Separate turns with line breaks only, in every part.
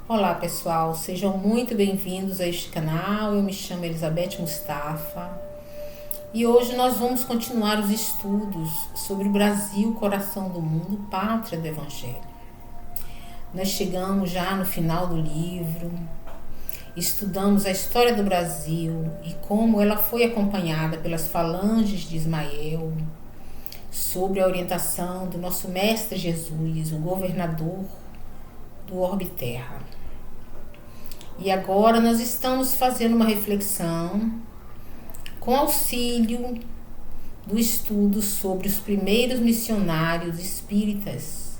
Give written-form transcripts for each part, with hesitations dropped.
Olá pessoal, sejam muito bem-vindos a este canal. Eu me chamo Elizabeth Mustafa e hoje nós vamos continuar os estudos sobre o Brasil, coração do mundo, pátria do Evangelho. Nós chegamos já no final do livro, estudamos a história do Brasil e como ela foi acompanhada pelas falanges de Ismael, sobre a orientação do nosso Mestre Jesus, o governador do orbe terra. E agora nós estamos fazendo uma reflexão com auxílio do estudo sobre os primeiros missionários espíritas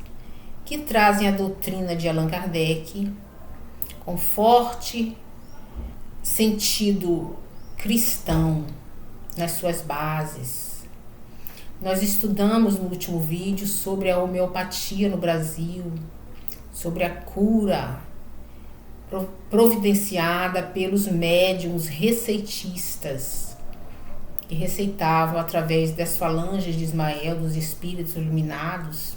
que trazem a doutrina de Allan Kardec com forte sentido cristão nas suas bases. Nós estudamos no último vídeo sobre a homeopatia no Brasil, sobre a cura providenciada pelos médiuns receitistas que receitavam através das falanges de Ismael, dos espíritos iluminados,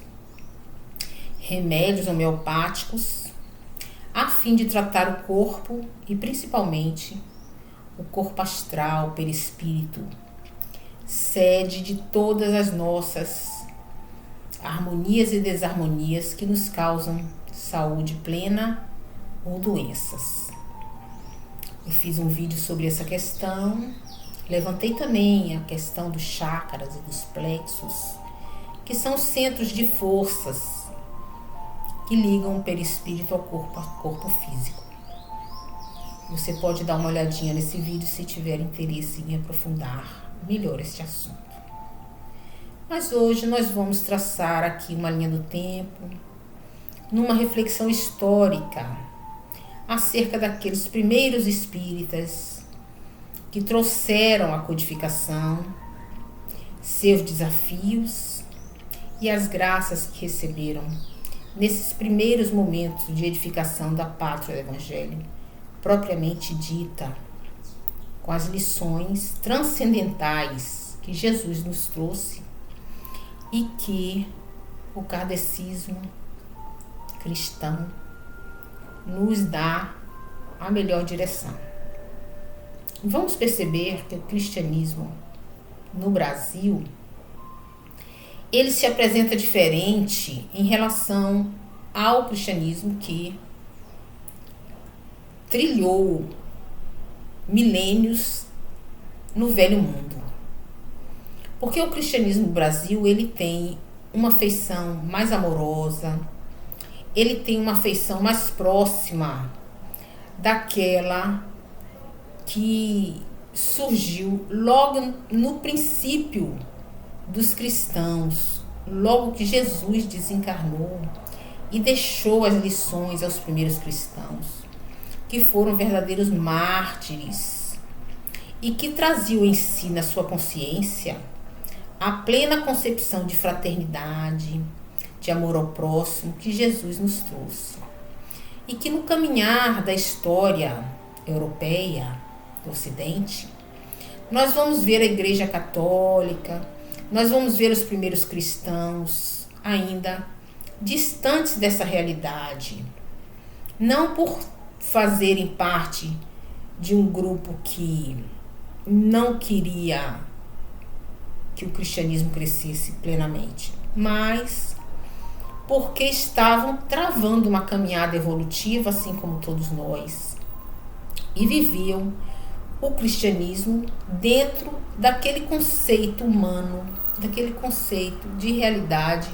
remédios homeopáticos a fim de tratar o corpo e principalmente o corpo astral, perispírito, sede de todas as nossas harmonias e desarmonias que nos causam saúde plena ou doenças. Eu fiz um vídeo sobre essa questão, levantei também a questão dos chakras e dos plexos, que são centros de forças que ligam o perispírito ao corpo físico. Você pode dar uma olhadinha nesse vídeo se tiver interesse em aprofundar melhor este assunto. Mas hoje nós vamos traçar aqui uma linha do tempo, numa reflexão histórica acerca daqueles primeiros espíritas que trouxeram a codificação, seus desafios e as graças que receberam nesses primeiros momentos de edificação da pátria do Evangelho, propriamente dita, com as lições transcendentais que Jesus nos trouxe e que o kardecismo cristão nos dá a melhor direção. Vamos perceber que o cristianismo no Brasil, ele se apresenta diferente em relação ao cristianismo que trilhou milênios no velho mundo. Porque o cristianismo no Brasil, ele tem uma feição mais amorosa, ele tem uma feição mais próxima daquela que surgiu logo no princípio dos cristãos, logo que Jesus desencarnou e deixou as lições aos primeiros cristãos, que foram verdadeiros mártires e que traziam em si, na sua consciência, a plena concepção de fraternidade, de amor ao próximo que Jesus nos trouxe. E que no caminhar da história europeia, do Ocidente, nós vamos ver a Igreja Católica, nós vamos ver os primeiros cristãos ainda distantes dessa realidade, não por fazerem parte de um grupo que não queria que o cristianismo crescesse plenamente, mas porque estavam travando uma caminhada evolutiva, assim como todos nós, e viviam o cristianismo dentro daquele conceito humano, daquele conceito de realidade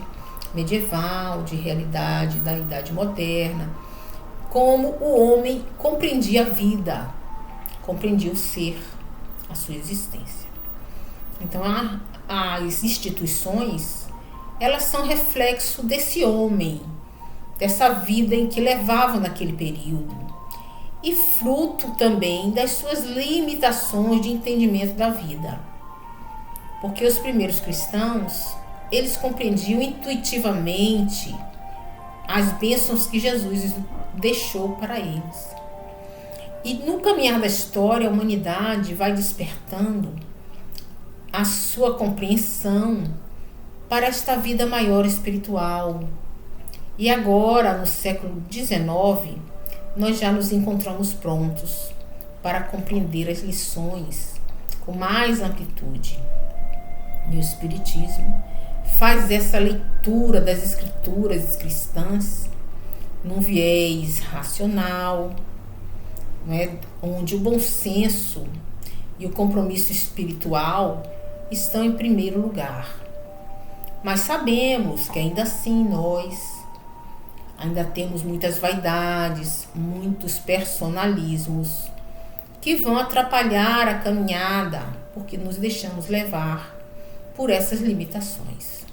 medieval, de realidade da Idade Moderna, como o homem compreendia a vida, compreendia o ser, a sua existência. Então, as instituições, elas são reflexo desse homem, dessa vida em que levavam naquele período, e fruto também das suas limitações de entendimento da vida. Porque os primeiros cristãos, eles compreendiam intuitivamente as bênçãos que Jesus deixou para eles. E no caminhar da história, a humanidade vai despertando a sua compreensão para esta vida maior espiritual. E agora, no século XIX, nós já nos encontramos prontos para compreender as lições com mais amplitude. E o Espiritismo faz essa leitura das escrituras cristãs num viés racional, né, onde o bom senso e o compromisso espiritual estão em primeiro lugar. Mas sabemos que ainda assim nós ainda temos muitas vaidades, muitos personalismos que vão atrapalhar a caminhada, porque nos deixamos levar por essas limitações.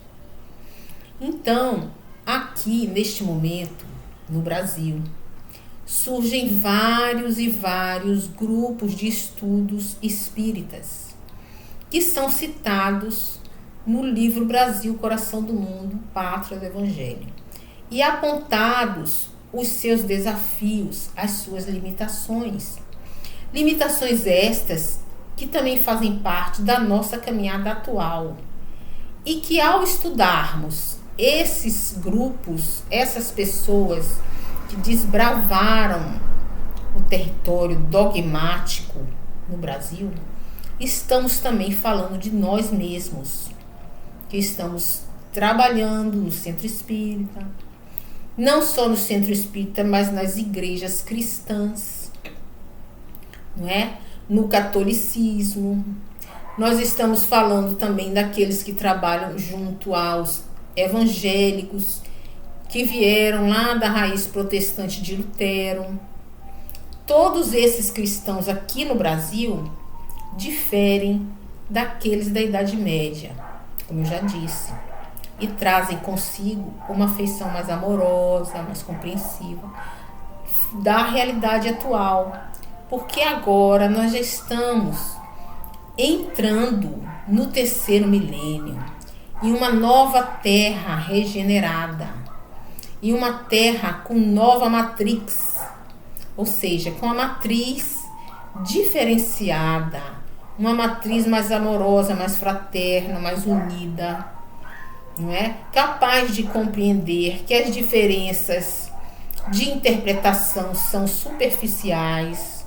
Então, aqui neste momento, no Brasil, surgem vários e vários grupos de estudos espíritas que são citados no livro Brasil, Coração do Mundo, Pátria do Evangelho, e apontados os seus desafios, as suas limitações. Limitações estas que também fazem parte da nossa caminhada atual e que, ao estudarmos esses grupos, essas pessoas que desbravaram o território dogmático no Brasil, estamos também falando de nós mesmos, que estamos trabalhando no centro espírita, não só no centro espírita, mas nas igrejas cristãs, não é? No catolicismo. Nós estamos falando também daqueles que trabalham junto aos evangélicos, que vieram lá da raiz protestante de Lutero. Todos esses cristãos aqui no Brasil diferem daqueles da Idade Média, como eu já disse, e trazem consigo uma feição mais amorosa, mais compreensiva da realidade atual, porque agora nós já estamos entrando no terceiro milênio, em uma nova terra regenerada, em uma terra com nova matrix, ou seja, com a matriz diferenciada, uma matriz mais amorosa, mais fraterna, mais unida, não é? Capaz de compreender que as diferenças de interpretação são superficiais,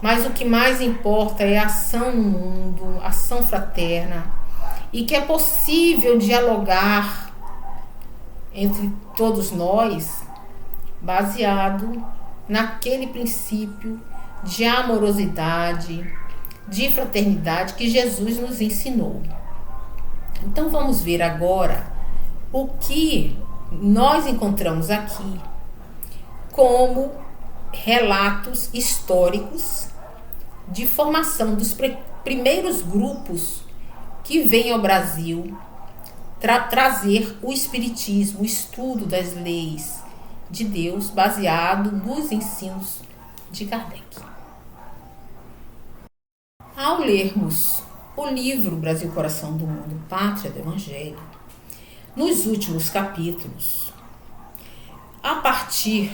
mas o que mais importa é a ação no mundo, ação fraterna, e que é possível dialogar entre todos nós baseado naquele princípio de amorosidade, de fraternidade que Jesus nos ensinou. Então vamos ver agora o que nós encontramos aqui como relatos históricos de formação dos primeiros grupos que vêm ao Brasil trazer o espiritismo, o estudo das leis de Deus baseado nos ensinos de Kardec. Ao lermos o livro Brasil, Coração do Mundo, Pátria do Evangelho, nos últimos capítulos, a partir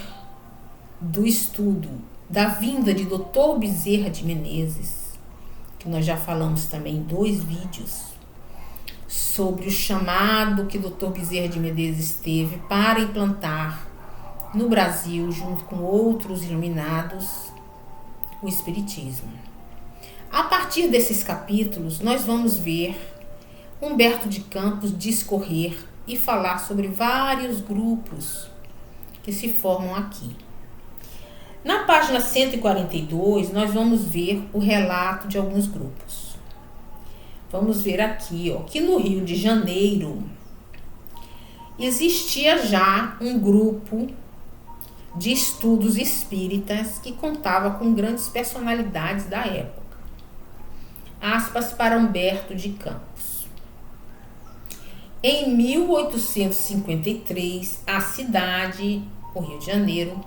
do estudo da vinda de Dr. Bezerra de Menezes, que nós já falamos também em 2 vídeos, sobre o chamado que Dr. Bezerra de Menezes teve para implantar no Brasil, junto com outros iluminados, o Espiritismo. A partir desses capítulos, nós vamos ver Humberto de Campos discorrer e falar sobre vários grupos que se formam aqui. Na página 142, nós vamos ver o relato de alguns grupos. Vamos ver aqui, que no Rio de Janeiro existia já um grupo de estudos espíritas que contava com grandes personalidades da época. Aspas para Humberto de Campos. Em 1853, a cidade, o Rio de Janeiro,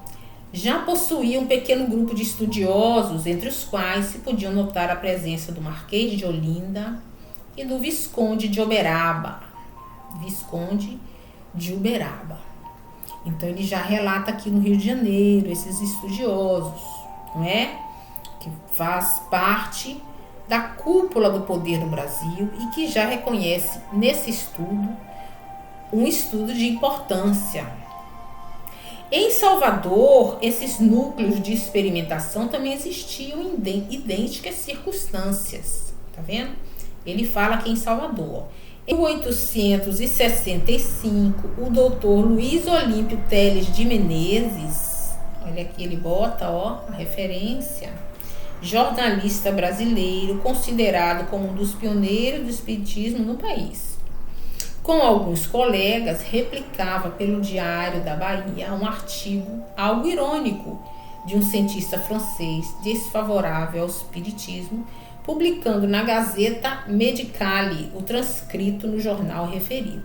já possuía um pequeno grupo de estudiosos, entre os quais se podiam notar a presença do Marquês de Olinda e do Visconde de Uberaba. Então ele já relata aqui no Rio de Janeiro esses estudiosos, não é? Que faz parte da cúpula do poder no Brasil e que já reconhece nesse estudo um estudo de importância. Em Salvador, esses núcleos de experimentação também existiam em idênticas circunstâncias. Tá vendo? Ele fala aqui em Salvador. Em 1865, o doutor Luiz Olímpio Teles de Menezes, olha aqui ele bota, ó, a referência, jornalista brasileiro, considerado como um dos pioneiros do espiritismo no país. Com alguns colegas, replicava pelo Diário da Bahia um artigo, algo irônico, de um cientista francês desfavorável ao espiritismo, publicando na Gazeta Medicale o transcrito no jornal referido.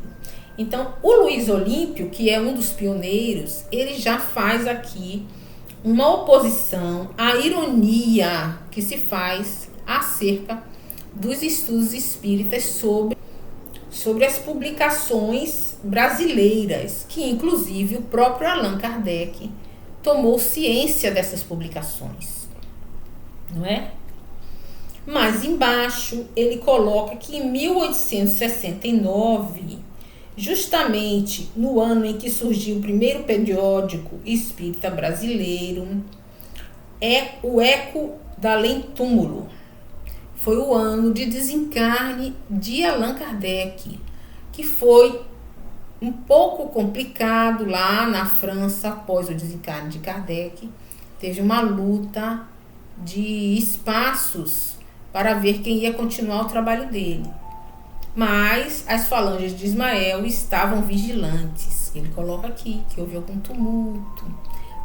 Então, o Luiz Olímpio, que é um dos pioneiros, ele já faz aqui uma oposição à ironia que se faz acerca dos estudos espíritas sobre as publicações brasileiras, que inclusive o próprio Allan Kardec tomou ciência dessas publicações, não é? Mas embaixo ele coloca que em 1869, justamente no ano em que surgiu o primeiro periódico espírita brasileiro, é o Eco da Além-Túmulo. Foi o ano de desencarne de Allan Kardec, que foi um pouco complicado lá na França após o desencarne de Kardec. Teve uma luta de espaços para ver quem ia continuar o trabalho dele. Mas as falanges de Ismael estavam vigilantes. Ele coloca aqui que houve algum tumulto,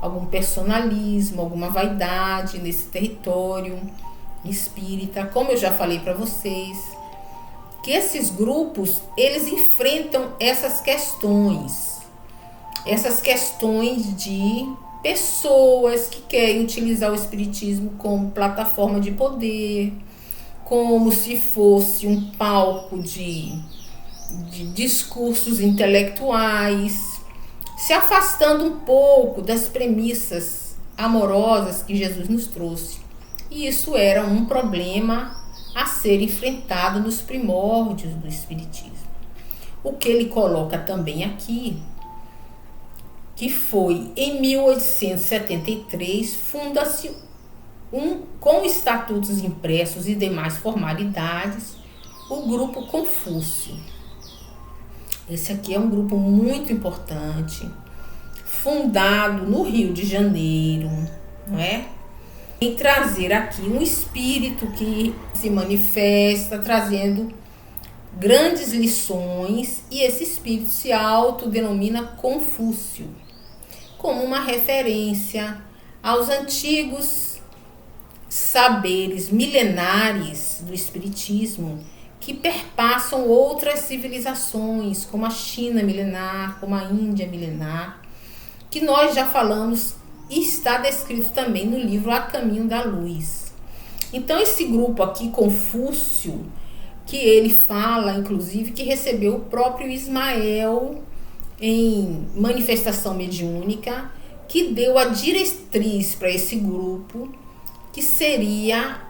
algum personalismo, alguma vaidade nesse território espírita. Como eu já falei para vocês, que esses grupos, eles enfrentam essas questões de pessoas que querem utilizar o espiritismo como plataforma de poder, como se fosse um palco de discursos intelectuais, se afastando um pouco das premissas amorosas que Jesus nos trouxe. E isso era um problema a ser enfrentado nos primórdios do espiritismo. O que ele coloca também aqui, que foi em 1873, funda-se com estatutos impressos e demais formalidades, o Grupo Confúcio. Esse aqui é um grupo muito importante, fundado no Rio de Janeiro, não é? Em trazer aqui um espírito que se manifesta, trazendo grandes lições, e esse espírito se autodenomina Confúcio, como uma referência aos antigos saberes milenares do espiritismo que perpassam outras civilizações, como a China milenar, como a Índia milenar, que nós já falamos e está descrito também no livro A Caminho da Luz. Então esse grupo aqui, Confúcio, que ele fala, inclusive, que recebeu o próprio Ismael em manifestação mediúnica, que deu a diretriz para esse grupo, que seria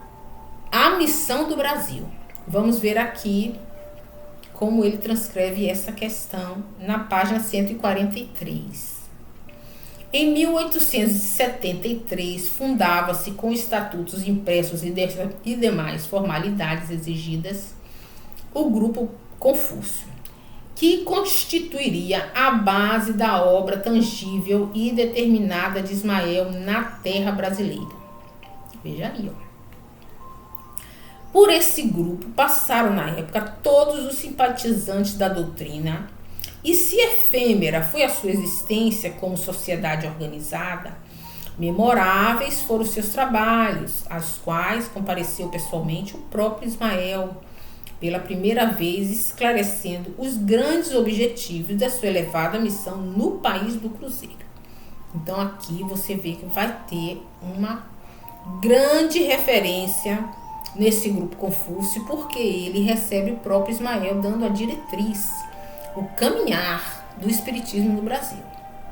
a missão do Brasil. Vamos ver aqui como ele transcreve essa questão na página 143. Em 1873, fundava-se com estatutos impressos e demais formalidades exigidas o Grupo Confúcio, que constituiria a base da obra tangível e determinada de Ismael na terra brasileira. Veja aí, ó. Por esse grupo passaram na época todos os simpatizantes da doutrina, e se efêmera foi a sua existência como sociedade organizada, memoráveis foram os seus trabalhos, aos quais compareceu pessoalmente o próprio Ismael, pela primeira vez esclarecendo os grandes objetivos da sua elevada missão no país do Cruzeiro. Então aqui você vê que vai ter uma grande referência nesse grupo Confúcio, porque ele recebe o próprio Ismael dando a diretriz, o caminhar do espiritismo no Brasil.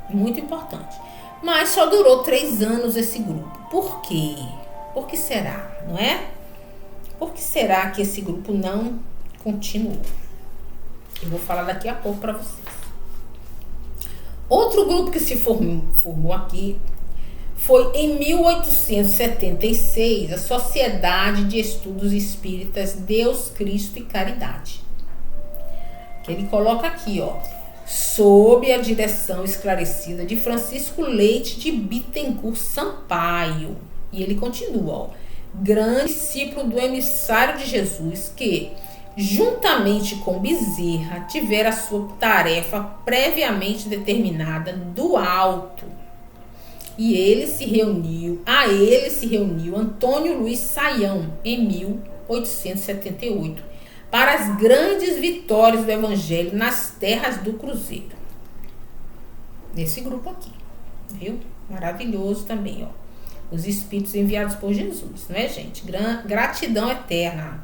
Muito importante. Mas só durou 3 anos esse grupo. Por quê? Por que será, não é? Por que será que esse grupo não continuou? Eu vou falar daqui a pouco para vocês. Outro grupo que se formou aqui foi em 1876 a Sociedade de Estudos Espíritas Deus, Cristo e Caridade. Que ele coloca aqui, sob a direção esclarecida de Francisco Leite de Bittencourt Sampaio. E ele continua, grande discípulo do emissário de Jesus, que, juntamente com Bezerra, tivera a sua tarefa previamente determinada do alto. E a ele se reuniu Antônio Luiz Saião, em 1878, para as grandes vitórias do Evangelho nas terras do Cruzeiro. Nesse grupo aqui, viu? Maravilhoso também, Os espíritos enviados por Jesus, não é, gente? Gratidão eterna.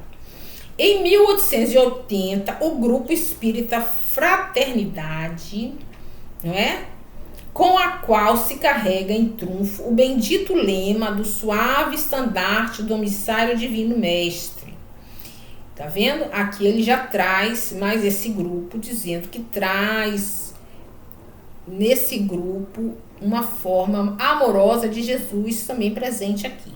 Em 1880, o grupo espírita Fraternidade, não é? Com a qual se carrega em trunfo o bendito lema do suave estandarte do emissário divino mestre. Tá vendo? Aqui ele já traz mais esse grupo, dizendo que traz nesse grupo uma forma amorosa de Jesus também presente aqui.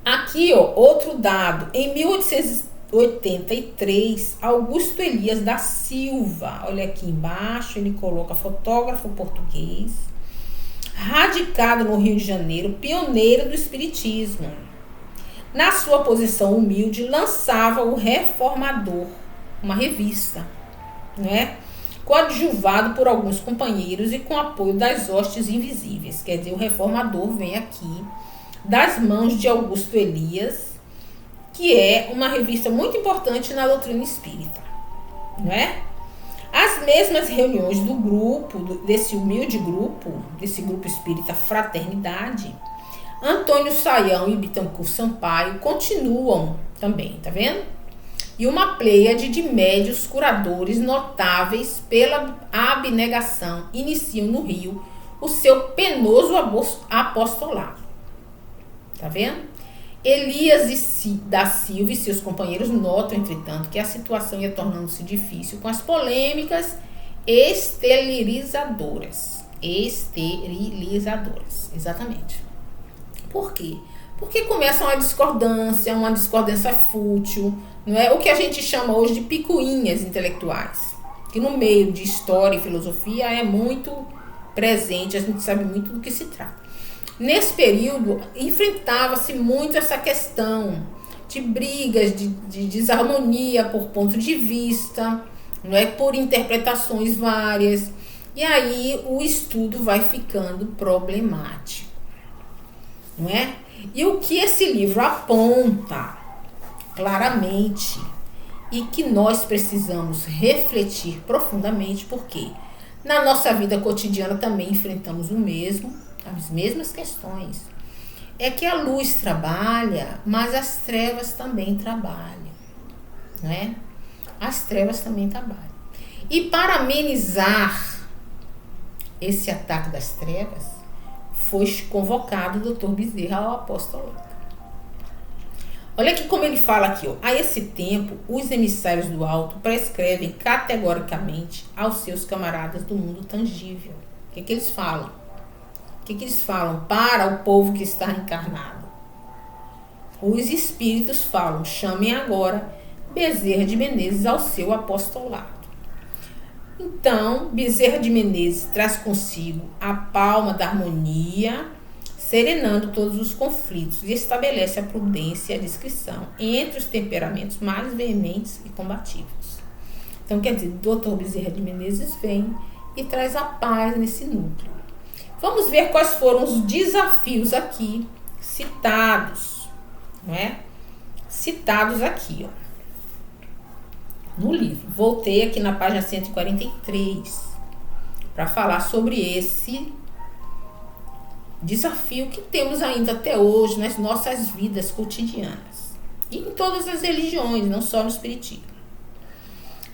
Aqui, outro dado. Em 1883, Augusto Elias da Silva, olha aqui embaixo, ele coloca fotógrafo português, radicado no Rio de Janeiro, pioneiro do espiritismo. Na sua posição humilde, lançava o Reformador, uma revista, né? Coadjuvado por alguns companheiros e com apoio das hostes invisíveis. Quer dizer, o Reformador vem aqui das mãos de Augusto Elias, que é uma revista muito importante na doutrina espírita, não é? As mesmas reuniões do grupo, desse humilde grupo, desse grupo espírita Fraternidade, Antônio Saião e Bittencourt Sampaio continuam também, tá vendo? E uma pleiade de médios curadores notáveis pela abnegação iniciam no Rio o seu penoso apostolado. Tá vendo? Elias da Silva e seus companheiros notam, entretanto, que a situação ia tornando-se difícil com as polêmicas esterilizadoras. Exatamente. Por quê? Porque começa uma discordância fútil, não é? O que a gente chama hoje de picuinhas intelectuais, que no meio de história e filosofia é muito presente, a gente sabe muito do que se trata. Nesse período, enfrentava-se muito essa questão de brigas, de desarmonia por ponto de vista, não é? Por interpretações várias. E aí o estudo vai ficando problemático, não é? E o que esse livro aponta claramente e que nós precisamos refletir profundamente, porque na nossa vida cotidiana também enfrentamos as mesmas questões. É que a luz trabalha, mas as trevas também trabalham, não é? As trevas também trabalham. E para amenizar esse ataque das trevas, foi convocado o Dr. Bezerra ao apostolado. Olha aqui como ele fala aqui, a esse tempo, os emissários do alto prescrevem categoricamente aos seus camaradas do mundo tangível. O que eles falam? O que eles falam para o povo que está encarnado? Os espíritos falam, chamem agora Bezerra de Menezes ao seu apostolado. Então, Bezerra de Menezes traz consigo a palma da harmonia, serenando todos os conflitos, e estabelece a prudência e a discrição entre os temperamentos mais veementes e combativos. Então, quer dizer, Dr. Bezerra de Menezes vem e traz a paz nesse núcleo. Vamos ver quais foram os desafios aqui citados, não é? Citados aqui, no livro. Voltei aqui na página 143 para falar sobre esse desafio que temos ainda até hoje nas nossas vidas cotidianas e em todas as religiões, não só no espiritismo.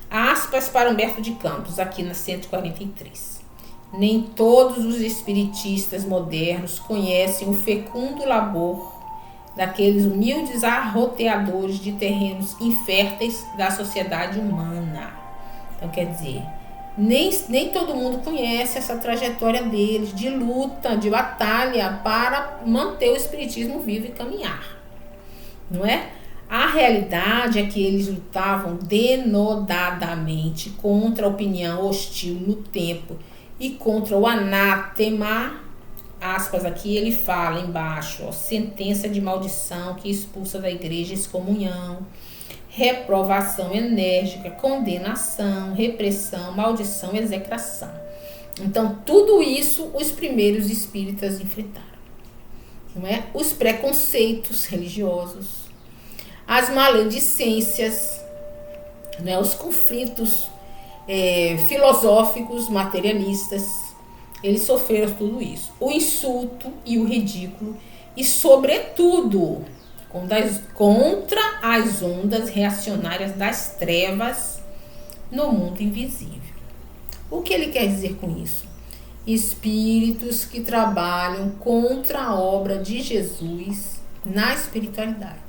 Aspas para Humberto de Campos, aqui na 143. Nem todos os espiritistas modernos conhecem o fecundo labor daqueles humildes arroteadores de terrenos inférteis da sociedade humana. Então, quer dizer, Nem todo mundo conhece essa trajetória deles de luta, de batalha para manter o espiritismo vivo e caminhar, não é? A realidade é que eles lutavam denodadamente contra a opinião hostil no tempo e contra o anátema, aspas aqui, ele fala embaixo, ó, sentença de maldição que expulsa da igreja excomunhão, reprovação enérgica, condenação, repressão, maldição, execração. Então, tudo isso os primeiros espíritas enfrentaram, não é? Os preconceitos religiosos, as maledicências, né? Os conflitos filosóficos, materialistas, eles sofreram tudo isso. O insulto e o ridículo e, sobretudo, contra as ondas reacionárias das trevas no mundo invisível. O que ele quer dizer com isso? Espíritos que trabalham contra a obra de Jesus na espiritualidade,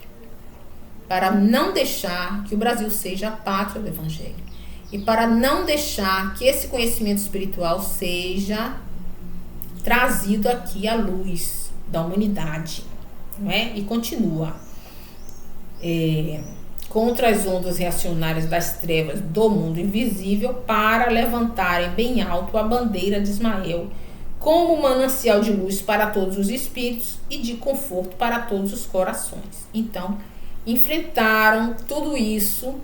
para não deixar que o Brasil seja a pátria do Evangelho e para não deixar que esse conhecimento espiritual seja trazido aqui à luz da humanidade. Não é? E continua contra as ondas reacionárias das trevas do mundo invisível, para levantarem bem alto a bandeira de Ismael como manancial de luz para todos os espíritos e de conforto para todos os corações. Então, enfrentaram tudo isso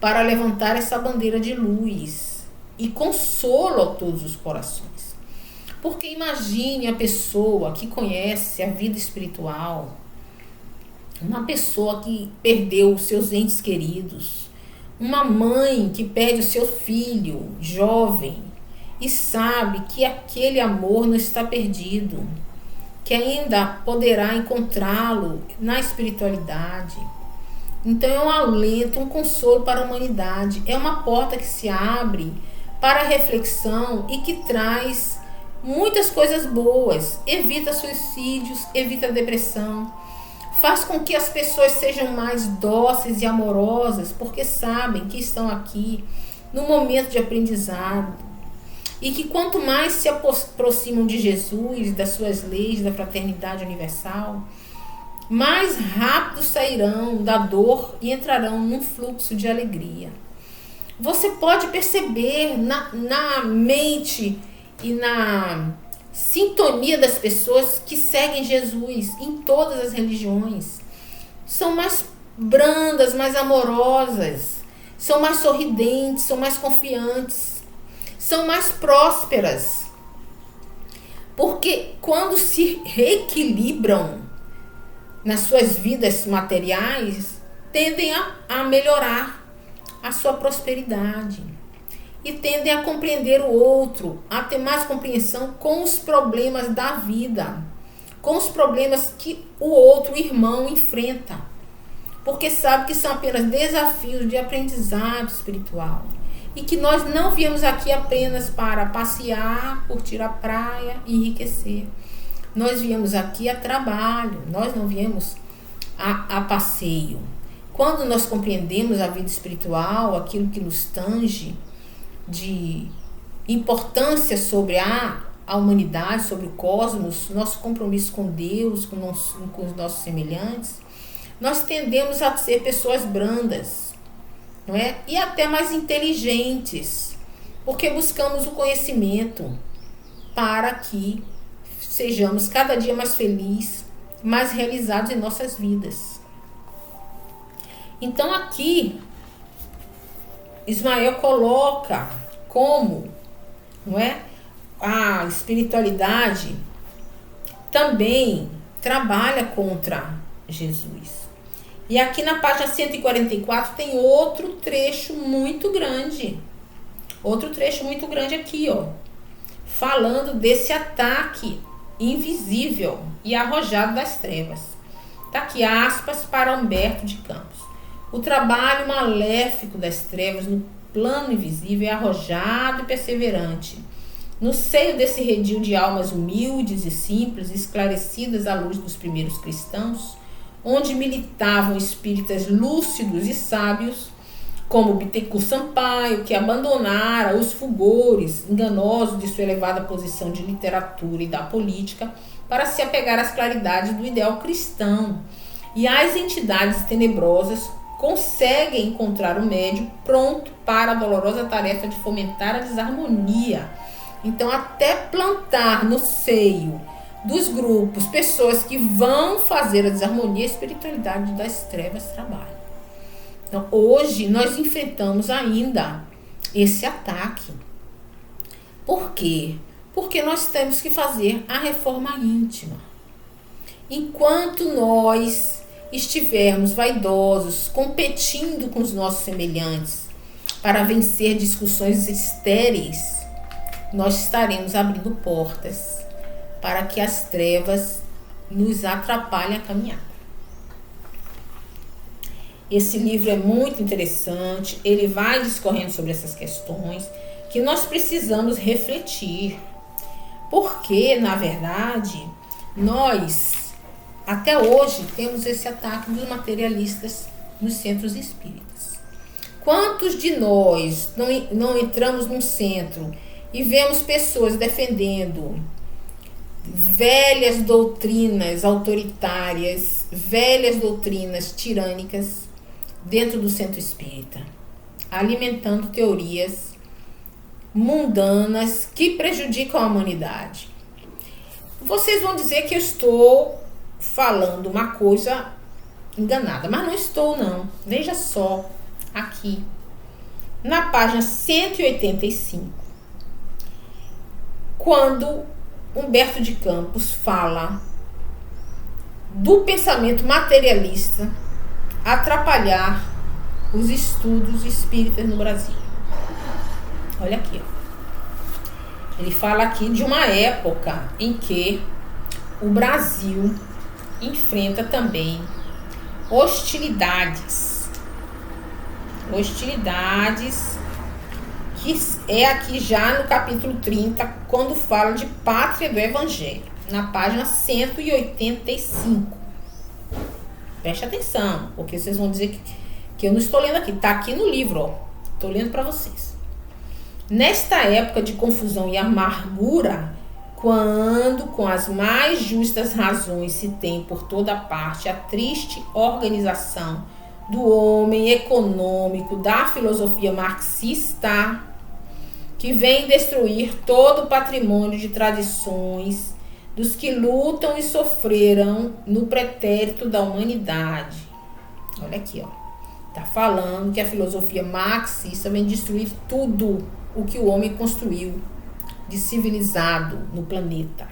para levantar essa bandeira de luz e consolo a todos os corações. Porque imagine a pessoa que conhece a vida espiritual, uma pessoa que perdeu os seus entes queridos, uma mãe que perde o seu filho jovem e sabe que aquele amor não está perdido, que ainda poderá encontrá-lo na espiritualidade. Então é um alento, um consolo para a humanidade, é uma porta que se abre para a reflexão e que traz muitas coisas boas, evita suicídios, evita depressão, faz com que as pessoas sejam mais dóceis e amorosas, porque sabem que estão aqui no momento de aprendizado e que quanto mais se aproximam de Jesus, das suas leis, da fraternidade universal, mais rápido sairão da dor e entrarão num fluxo de alegria. Você pode perceber na mente e na sintonia das pessoas que seguem Jesus em todas as religiões. São mais brandas, mais amorosas, são mais sorridentes, são mais confiantes, são mais prósperas. Porque quando se reequilibram nas suas vidas materiais, tendem a melhorar a sua prosperidade e tendem a compreender o outro, a ter mais compreensão com os problemas da vida, com os problemas que o outro irmão enfrenta, porque sabe que são apenas desafios de aprendizado espiritual e que nós não viemos aqui apenas para passear, curtir a praia e enriquecer. Nós viemos aqui a trabalho, nós não viemos a passeio. Quando nós compreendemos a vida espiritual, aquilo que nos tange de importância sobre a humanidade, sobre o cosmos, nosso compromisso com Deus, com os nossos semelhantes, nós tendemos a ser pessoas brandas, não é? E até mais inteligentes, porque buscamos o conhecimento para que sejamos cada dia mais felizes, mais realizados em nossas vidas. Então aqui Ismael coloca como, não é, a espiritualidade também trabalha contra Jesus. E aqui na página 144 tem outro trecho muito grande. Outro trecho muito grande aqui, ó, falando desse ataque invisível e arrojado das trevas. Tá aqui aspas para Humberto de Campos. O trabalho maléfico das trevas no plano invisível é arrojado e perseverante. No seio desse redil de almas humildes e simples, esclarecidas à luz dos primeiros cristãos, onde militavam espíritas lúcidos e sábios, como Bittencourt Sampaio, que abandonara os fulgores enganosos de sua elevada posição de literatura e da política para se apegar às claridades do ideal cristão. E as entidades tenebrosas conseguem encontrar o médium pronto para a dolorosa tarefa de fomentar a desarmonia. Então, até plantar no seio dos grupos pessoas que vão fazer a desarmonia, a espiritualidade das trevas trabalha. Então, hoje nós enfrentamos ainda esse ataque. Por quê? Porque nós temos que fazer a reforma íntima. Enquanto nós estivermos vaidosos, competindo com os nossos semelhantes para vencer discussões estéreis, nós estaremos abrindo portas para que as trevas nos atrapalhem a caminhar. Esse livro é muito interessante, ele vai discorrendo sobre essas questões que nós precisamos refletir. Porque, na verdade, nós, até hoje, temos esse ataque dos materialistas nos centros espíritas. Quantos de nós não entramos num centro e vemos pessoas defendendo velhas doutrinas autoritárias, velhas doutrinas tirânicas dentro do centro espírita, alimentando teorias mundanas que prejudicam a humanidade? Vocês vão dizer que eu estou falando uma coisa enganada, mas não estou não. Veja só aqui na página 185, quando Humberto de Campos fala do pensamento materialista atrapalhar os estudos espíritas no Brasil. Olha aqui, ó. Ele fala aqui de uma época em que o Brasil enfrenta também hostilidades. Hostilidades que é aqui já no capítulo 30, quando fala de pátria do Evangelho, na página 185. Preste atenção, porque vocês vão dizer que eu não estou lendo aqui. Está aqui no livro, ó. Estou lendo para vocês. Nesta época de confusão e amargura, quando com as mais justas razões se tem por toda parte a triste organização do homem econômico da filosofia marxista, que vem destruir todo o patrimônio de tradições dos que lutam e sofreram no pretérito da humanidade. Olha aqui, ó. Tá falando que a filosofia marxista vem destruir tudo o que o homem construiu de civilizado no planeta.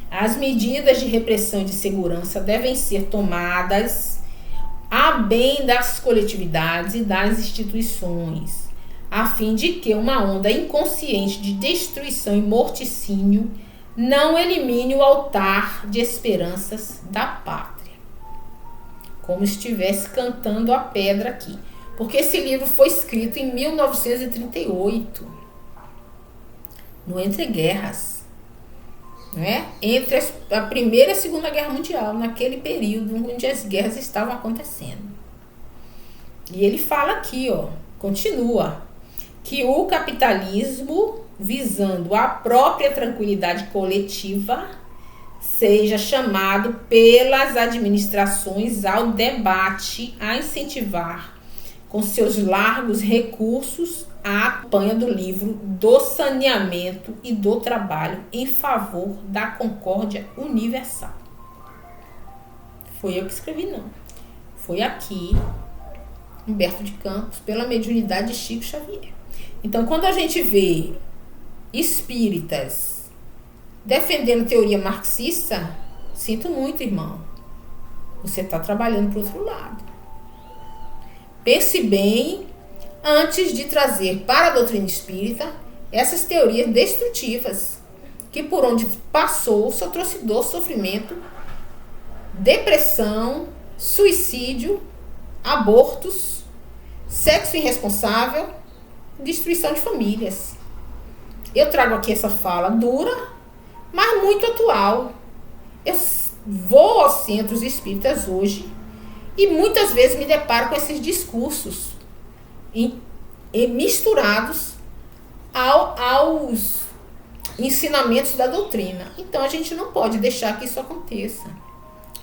As medidas de repressão e de segurança devem ser tomadas a bem das coletividades e das instituições, a fim de que uma onda inconsciente de destruição e morticínio não elimine o altar de esperanças da pátria. Como estivesse cantando a pedra aqui. Porque esse livro foi escrito em 1938, no Entre Guerras, né? Entre a Primeira e a Segunda Guerra Mundial, naquele período onde as guerras estavam acontecendo. E ele fala aqui, ó, continua, que o capitalismo, visando a própria tranquilidade coletiva, seja chamado pelas administrações ao debate, a incentivar com seus largos recursos a campanha do livro do saneamento e do trabalho em favor da concórdia universal. Foi eu que escrevi, não. Foi aqui, Humberto de Campos, pela mediunidade de Chico Xavier. Então, quando a gente vê espíritas defendendo teoria marxista, sinto muito, irmão. Você está trabalhando para o outro lado. Pense bem antes de trazer para a doutrina espírita essas teorias destrutivas, que por onde passou só trouxe dor, sofrimento, depressão, suicídio, abortos, sexo irresponsável, destruição de famílias. Eu trago aqui essa fala dura, mas muito atual. Eu vou aos centros espíritas hoje e muitas vezes me deparo com esses discursos e misturados aos ensinamentos da doutrina. Então a gente não pode deixar que isso aconteça.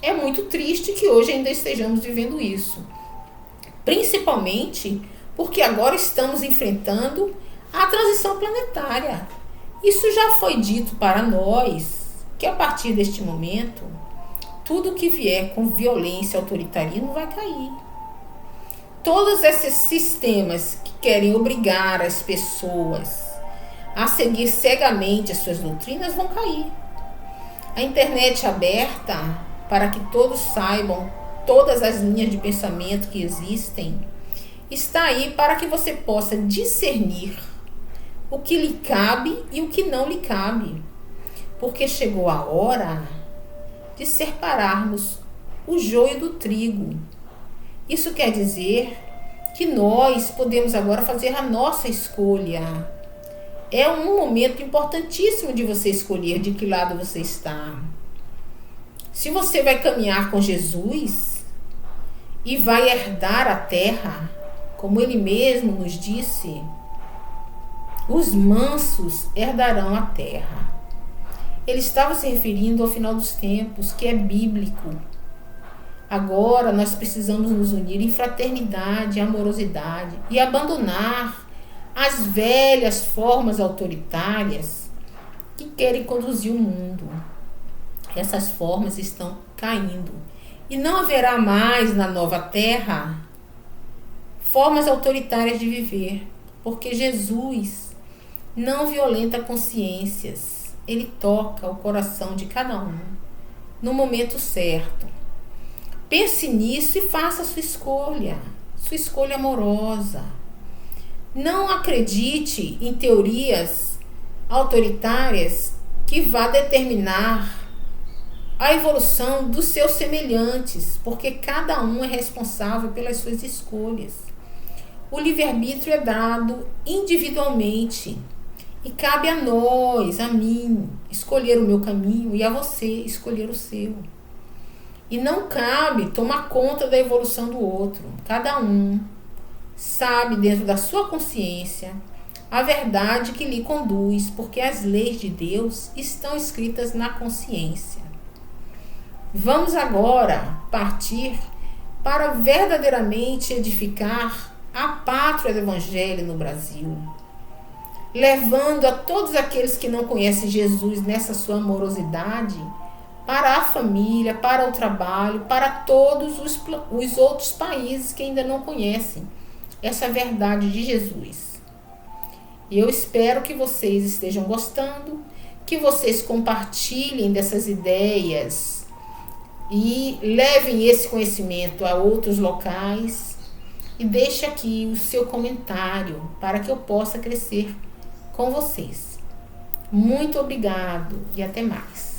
É muito triste que hoje ainda estejamos vivendo isso. Principalmente porque agora estamos enfrentando a transição planetária. Isso já foi dito para nós, que a partir deste momento, tudo que vier com violência e autoritarismo vai cair. Todos esses sistemas que querem obrigar as pessoas a seguir cegamente as suas doutrinas vão cair. A internet aberta para que todos saibam todas as linhas de pensamento que existem está aí para que você possa discernir o que lhe cabe e o que não lhe cabe. Porque chegou a hora de separarmos o joio do trigo. Isso quer dizer que nós podemos agora fazer a nossa escolha. É um momento importantíssimo de você escolher de que lado você está. Se você vai caminhar com Jesus e vai herdar a terra, como ele mesmo nos disse, os mansos herdarão a terra. Ele estava se referindo ao final dos tempos, que é bíblico. Agora nós precisamos nos unir em fraternidade, amorosidade e abandonar as velhas formas autoritárias que querem conduzir o mundo. Essas formas estão caindo. E não haverá mais na nova terra formas autoritárias de viver, porque Jesus não violenta consciências. Ele toca o coração de cada um no momento certo. Pense nisso e faça a sua escolha amorosa. Não acredite em teorias autoritárias que vá determinar a evolução dos seus semelhantes, porque cada um é responsável pelas suas escolhas. O livre-arbítrio é dado individualmente e cabe a nós, a mim, escolher o meu caminho e a você escolher o seu. E não cabe tomar conta da evolução do outro. Cada um sabe dentro da sua consciência a verdade que lhe conduz, porque as leis de Deus estão escritas na consciência. Vamos agora partir para verdadeiramente edificar a pátria do Evangelho no Brasil, levando a todos aqueles que não conhecem Jesus nessa sua amorosidade para a família, para o trabalho, para todos os outros países que ainda não conhecem essa verdade de Jesus. E eu espero que vocês estejam gostando, que vocês compartilhem dessas ideias e levem esse conhecimento a outros locais e deixe aqui o seu comentário para que eu possa crescer com vocês. Muito obrigado e até mais.